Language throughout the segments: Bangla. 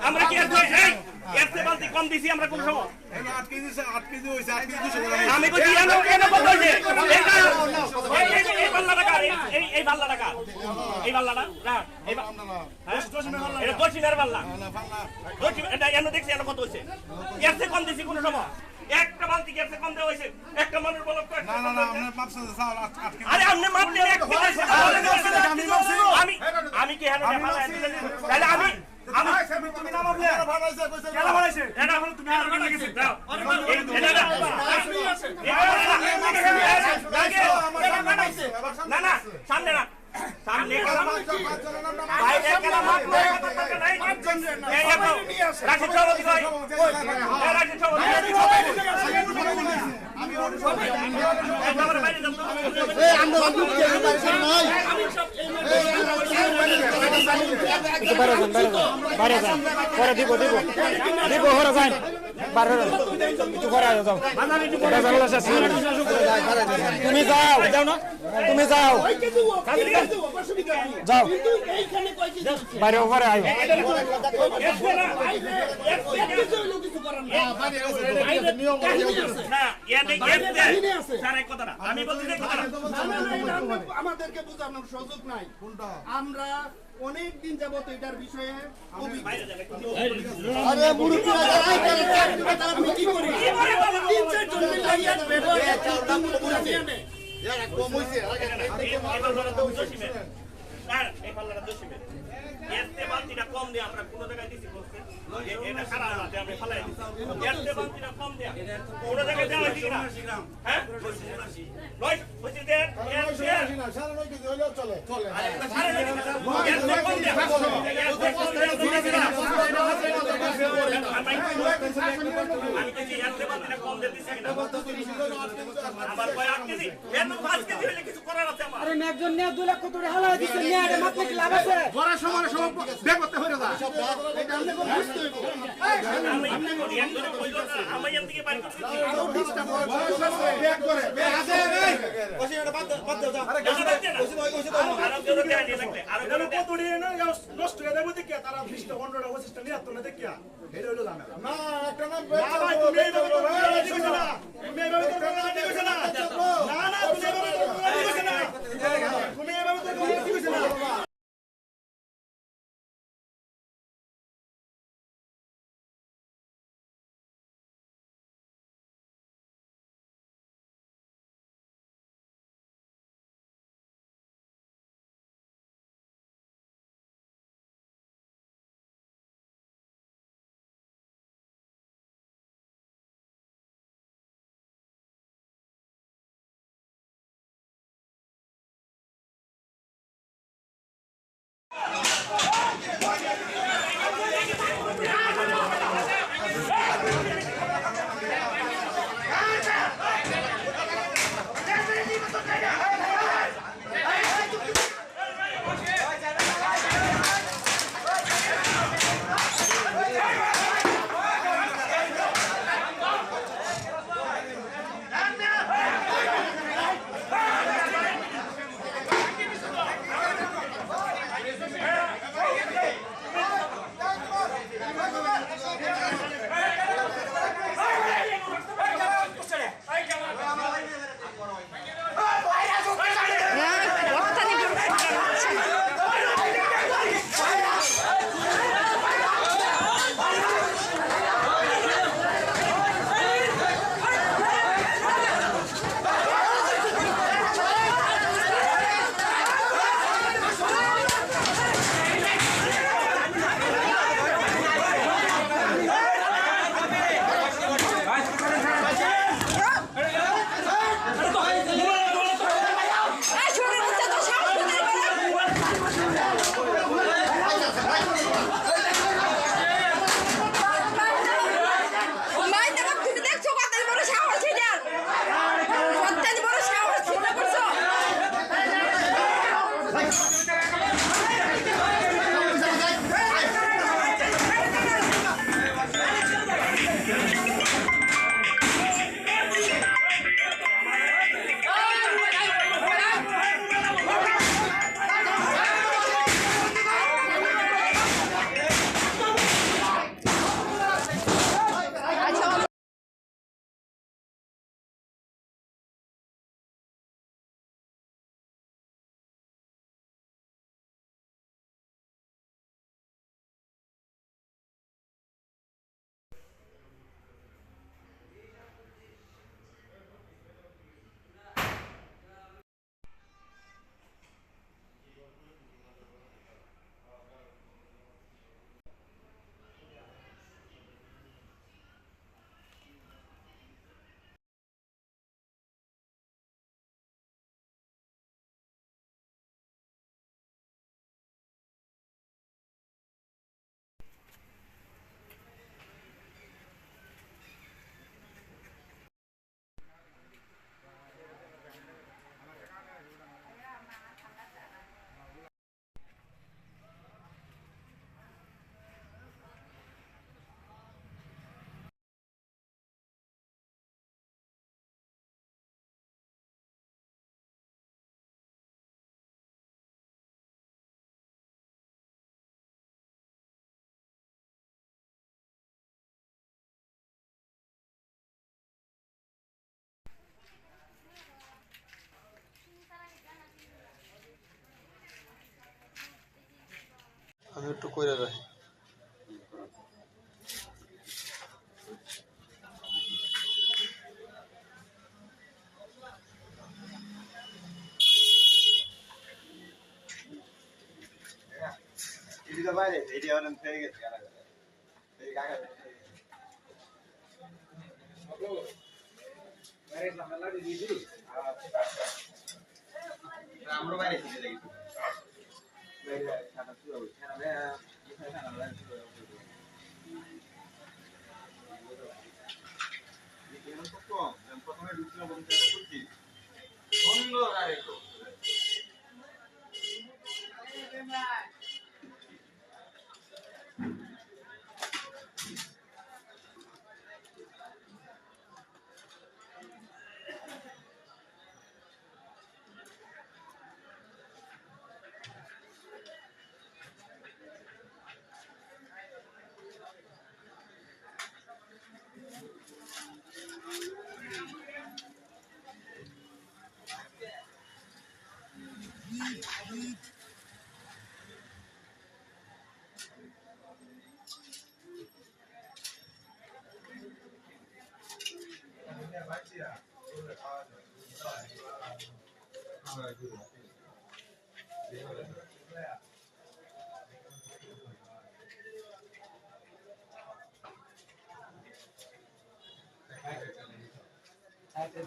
আমরা কি কম দিছি আমরা কোন সময় আমি বলছি এই পাল্লা টাকা এই পাল্লা টাকা এই পাল্লাটা না এটা দক্ষিণের পাল্লা এটা এনে দেখছি এনে কত হয়েছে এর চেয়ে কম দিছি কোন সময় একটা বালতি গ্যাসে কম দেওয়া হয়েছে একটা মানুষ বলো না না না আপনি মাপছেন আরে আপনি মাপ দিলে আমি কি হানো না তাহলে আমি তুমি না মাপলে কেন বানাইছে এটা হলো তুমি আর লাগেছে দাও না না সামনে না সামনে বাইরে কেন মাপ নাই এই রাখি চলো দিই রাখি চলো আমি একবার বাইরে যাব এই আমরা বাইরে যান পরে দিব হরে যান বাইরে একটু পরে যাও তুমি যাও না তুমি যাও যাও বাইরে পরে আয় আমাদেরকে বোঝানোর সুযোগ নাই আমরা অনেক দিন যাবত এটার বিষয়ে কম দিয়ে আমরা কোন জায়গায় দিছি বলতে এটা সারা রাতে আমরা ফলাই দিছি এতে বালতিটা কম দেয়া কোন জায়গায় দেওয়া হইছে না হ্যাঁ নয় হইছে দে সারা নয় কেজি হইলো চলে আরে এটা সারা নয় কেজি এতে কম দেয়া আমি কি এতে বালতিটা কম দিয়ে দিছি কিনা আবার কয় 8 কেজি এত 5 কেজি হইলে কিছু করার আছে আমার আরে একজন নিয়ে 2 লাখ করে হালা দিছে নিয়ে আরে মাপলে কি লাভ আছে বড় সময় বের করতে হইরা যা এটা আপনি কোন বুঝতে হইব আমি করি একদম কইলো না আমি এখান থেকে বাইর করছি আরো 20টা বড় ব্যাক করে আছে এই ওসি এটা বাদ দাও যা আরে ওসি দাও আরো কেউ দেয়া নিয়ে লাগলে আরো কেউ কত দিয়ে না নষ্ট হয়ে যাবে দেখিয়া তারা 20টা 15টা 25টা নিয়ে তো না দেখিয়া এটা হলো জানা না একটা না ভাই তুমি এইভাবে তো দিছ না তুমি এইভাবে তো দিছ না না না তুমি এইভাবে তো দিছ না তুমি এইভাবে তো দিছ না আমি একটু কইরা রাখি। এদিকে বাইরে এদিকে অনেক থেকে গেছে এই কাকা বাইরে সামনে দিয়ে দিই আমরা বাইরে চলে যাই বাইরে খানা শুরু হবে খানা খানা প্রথমে ঢুকছিলাম বলতে করছি সুন্দর আরেকটু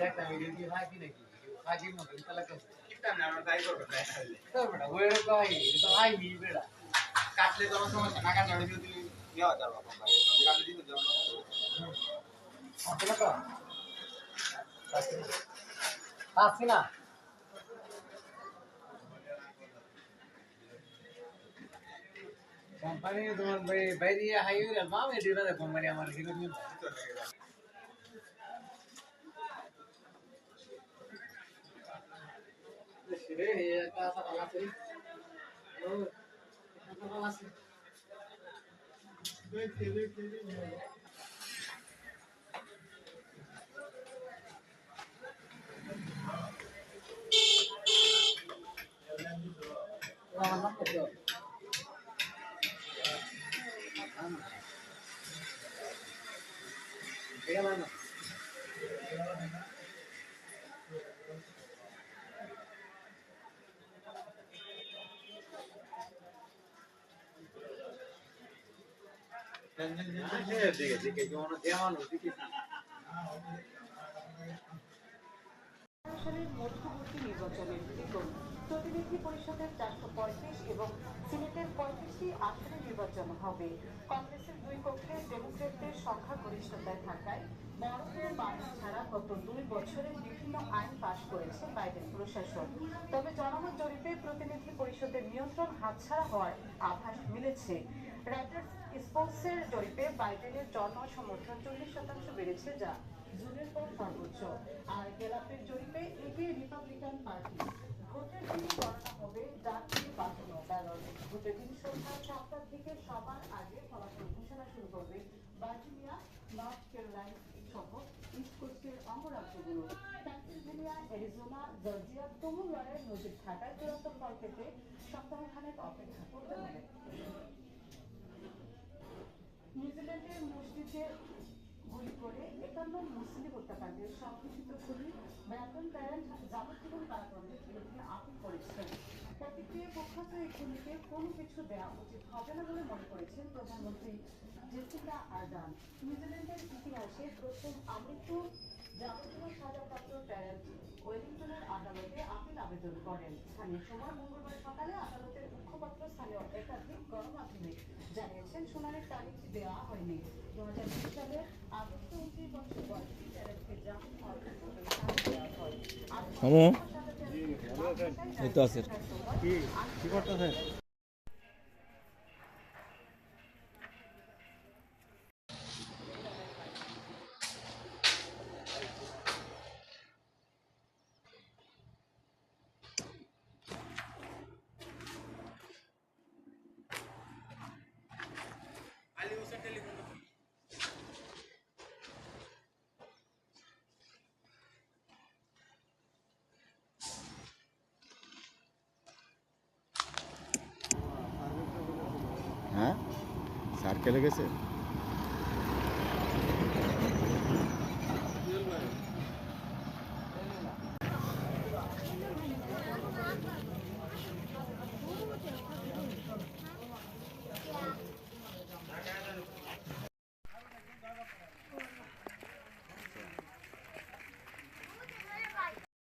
দেখতাম ভিডিও ফাঁকি নাকি ফাঁকির মতো লাগতো আমরা তাই করবো তাই তো বেটা ওই ভাই তো ভাই বেটা কাটলে তো সমস্যা না কাটলে যদি নেওয়া যাবে কাটলে দিতে যাবো আসলে তো আসছি না কোম্পানি তোমার বাইরে হাইওয়ে মামে দিবে কোম্পানি আমার হিরো নিয়ে রে এটা সারা আছে ও এটা ভালো আছে আসনের মধ্যবর্তী নির্বাচনের দ্বিগুণ প্রতিনিধি পরিষদের 435 এবং সিনেটের 35টি আসনে নির্বাচন হবে। কংগ্রেসের দুই কক্ষে ডেমোক্র্যাটদের সংখ্যাগরিষ্ঠতায় থাকায় বড় কোনো বাধা ছাড়া গত 2 বছরে বিভিন্ন আইন পাশ করেছে বাইডেন প্রশাসন। তবে জনমত জরিপে প্রতিনিধি পরিষদের নিয়ন্ত্রণ হাতছাড়া হওয়ার আভাস মিলেছে। রয়টার্স স্পোর্টসের জরিপে বাইডেনের জনসমর্থন 40% বেড়েছে, যা জুনের পর সর্বোচ্চ। আর গেলাপের জরিপে এগিয়ে রিপাবলিকান পার্টি। ভোটের দিনই গণনা হবে ডাক দিয়ে পাঠানো ব্যালট। ভোটের দিন সন্ধ্যা 7টা থেকে সবার আগে ফলাফল ঘোষণা শুরু করবে ভার্জিনিয়া, নর্থ ক্যারোলাইনা সহ ইস্ট কোস্টের অঙ্গরাজ্যগুলো। পেনসিলভেনিয়া, অ্যারিজোনা, জর্জিয়া তুমুল লড়াইয়ের নজির থাকায় চূড়ান্ত ফল পেতে সপ্তাহখানেক অপেক্ষা করতে হবে। নিউজিল্যান্ডের মসজিদে গুলি করে 51 মুসলিম হত্যাকাণ্ডের সংঘটিত খুনি ব্র্যান্ডন প্যারেন্ট যাবজ্জীবন কারাদণ্ডের বিরুদ্ধে আপিল করেছেন। প্রতিক্রিয়া প্রখ্যাত এই খুনিকে কোনো কিছু দেওয়া উচিত হবে না বলে মনে করেছেন প্রধানমন্ত্রী জেসিকা আর্ডার্ন। নিউজিল্যান্ডের ইতিহাসে প্রথম আমৃত্যু যাবজ্জীবন সাজাপ্রাপ্ত প্যারেন্ট ওয়েলিংটনের আদালতে আপিল আবেদন করেন। স্থানীয় সময় মঙ্গলবার সকালে আদালতের মুখপাত্র স্থানীয় একাধিক গণমাধ্যমে জানিয়েছেন শুনানির তারিখ দেওয়া হয়নি। 2020 সালের আগস্ট 29 বছর বয়সী প্যারেন্টকে জামিন দেওয়া হয়। এই তো আছে কি করতেছেন? হ্যাঁ সার্কেলে গেছে